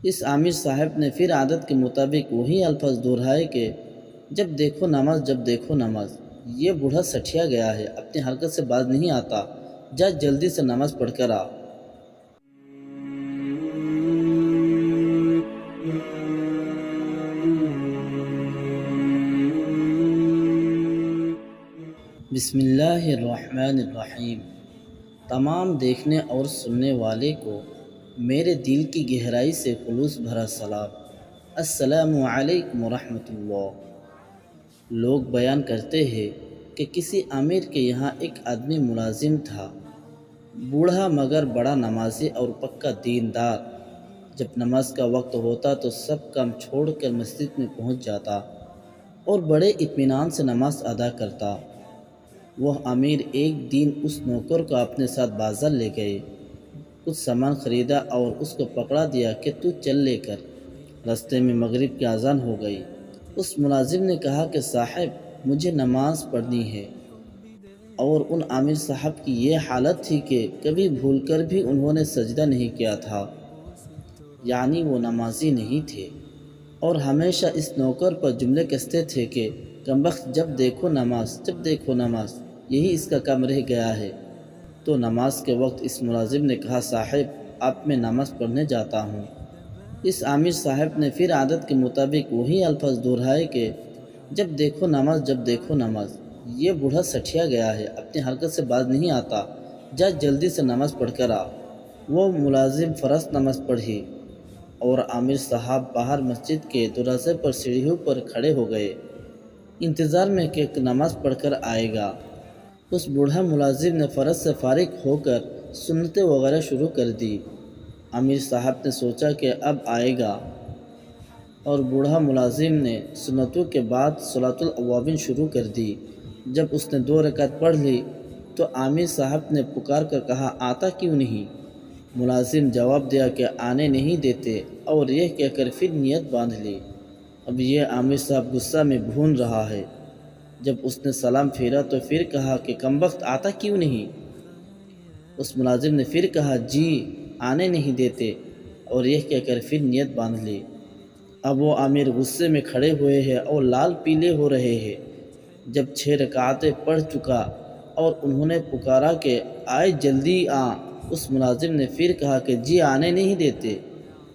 اس عامر صاحب نے پھر عادت کے مطابق وہی الفاظ دہرائے کہ جب دیکھو نماز، جب دیکھو نماز۔ یہ بوڑھا سٹھیا گیا ہے، اپنی حرکت سے باز نہیں آتا، جا جلدی سے نماز پڑھ کر آ۔ بسم اللہ الرحمن الرحیم۔ تمام دیکھنے اور سننے والے کو میرے دل کی گہرائی سے خلوص بھرا سلام۔ السلام علیکم ورحمۃ اللہ۔ لوگ بیان کرتے ہیں کہ کسی امیر کے یہاں ایک آدمی ملازم تھا، بوڑھا مگر بڑا نمازی اور پکا دیندار۔ جب نماز کا وقت ہوتا تو سب کام چھوڑ کر مسجد میں پہنچ جاتا اور بڑے اطمینان سے نماز ادا کرتا۔ وہ امیر ایک دن اس نوکر کو اپنے ساتھ بازار لے گئے، کچھ سامان خریدا اور اس کو پکڑا دیا کہ تو چل لے کر۔ راستے میں مغرب کی اذان ہو گئی۔ اس ملازم نے کہا کہ صاحب مجھے نماز پڑھنی ہے، اور ان امیر صاحب کی یہ حالت تھی کہ کبھی بھول کر بھی انہوں نے سجدہ نہیں کیا تھا، یعنی وہ نمازی نہیں تھے، اور ہمیشہ اس نوکر پر جملے کستے تھے کہ کمبخت جب دیکھو نماز، جب دیکھو نماز، یہی اس کا کام رہ گیا ہے۔ تو نماز کے وقت اس ملازم نے کہا صاحب اب میں نماز پڑھنے جاتا ہوں۔ اس عامر صاحب نے پھر عادت کے مطابق وہی الفاظ دہرائے کہ جب دیکھو نماز، جب دیکھو نماز۔ یہ بوڑھا سٹھیا گیا ہے، اپنی حرکت سے باز نہیں آتا، جا جلدی سے نماز پڑھ کر آ۔ وہ ملازم فرض نماز پڑھی اور عامر صاحب باہر مسجد کے دروازے پر سیڑھیوں پر کھڑے ہو گئے، انتظار میں کہ نماز پڑھ کر آئے گا۔ اس بوڑھا ملازم نے فرض سے فارغ ہو کر سنتیں وغیرہ شروع کر دی۔ امیر صاحب نے سوچا کہ اب آئے گا، اور بوڑھا ملازم نے سنتوں کے بعد صلاۃ الاوابین شروع کر دی۔ جب اس نے 2 رکعت پڑھ لی تو امیر صاحب نے پکار کر کہا آتا کیوں نہیں؟ ملازم جواب دیا کہ آنے نہیں دیتے، اور یہ کہہ کر پھر نیت باندھ لی۔ اب یہ عامر صاحب غصہ میں بھون رہا ہے۔ جب اس نے سلام پھیرا تو پھر کہا کہ کمبخت آتا کیوں نہیں؟ اس ملازم نے پھر کہا جی آنے نہیں دیتے، اور یہ کہہ کر پھر نیت باندھ لی۔ اب وہ امیر غصے میں کھڑے ہوئے ہیں اور لال پیلے ہو رہے ہیں۔ جب 6 رکعتیں پڑھ چکا اور انہوں نے پکارا کہ آئے جلدی آ، اس ملازم نے پھر کہا کہ جی آنے نہیں دیتے۔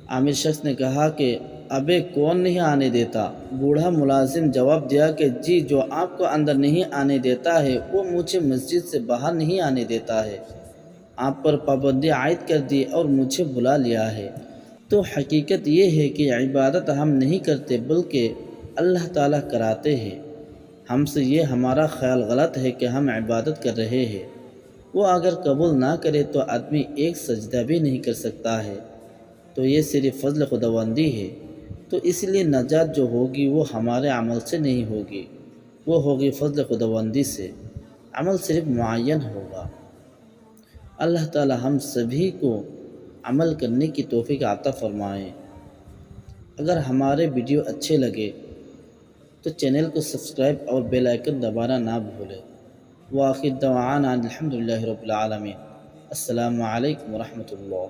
عامر شخص نے کہا کہ ابے کون نہیں آنے دیتا؟ بوڑھا ملازم جواب دیا کہ جی جو آپ کو اندر نہیں آنے دیتا ہے وہ مجھے مسجد سے باہر نہیں آنے دیتا ہے۔ آپ پر پابندی عائد کر دی اور مجھے بلا لیا ہے۔ تو حقیقت یہ ہے کہ عبادت ہم نہیں کرتے بلکہ اللہ تعالیٰ کراتے ہیں۔ ہم سے یہ ہمارا خیال غلط ہے کہ ہم عبادت کر رہے ہیں۔ وہ اگر قبول نہ کرے تو آدمی ایک سجدہ بھی نہیں کر سکتا ہے، تو یہ صرف فضل خداوندی ہے۔ تو اس لیے نجات جو ہوگی وہ ہمارے عمل سے نہیں ہوگی، وہ ہوگی فضل خداوندی سے۔ عمل صرف معین ہوگا۔ اللہ تعالی ہم سبھی کو عمل کرنے کی توفیق عطا فرمائے۔ اگر ہمارے ویڈیو اچھے لگے تو چینل کو سبسکرائب اور بیل آئیکن دبانا نہ بھولیں۔ وآخر دعوانا الحمدللہ رب العالمین۔ السلام علیکم ورحمۃ اللہ۔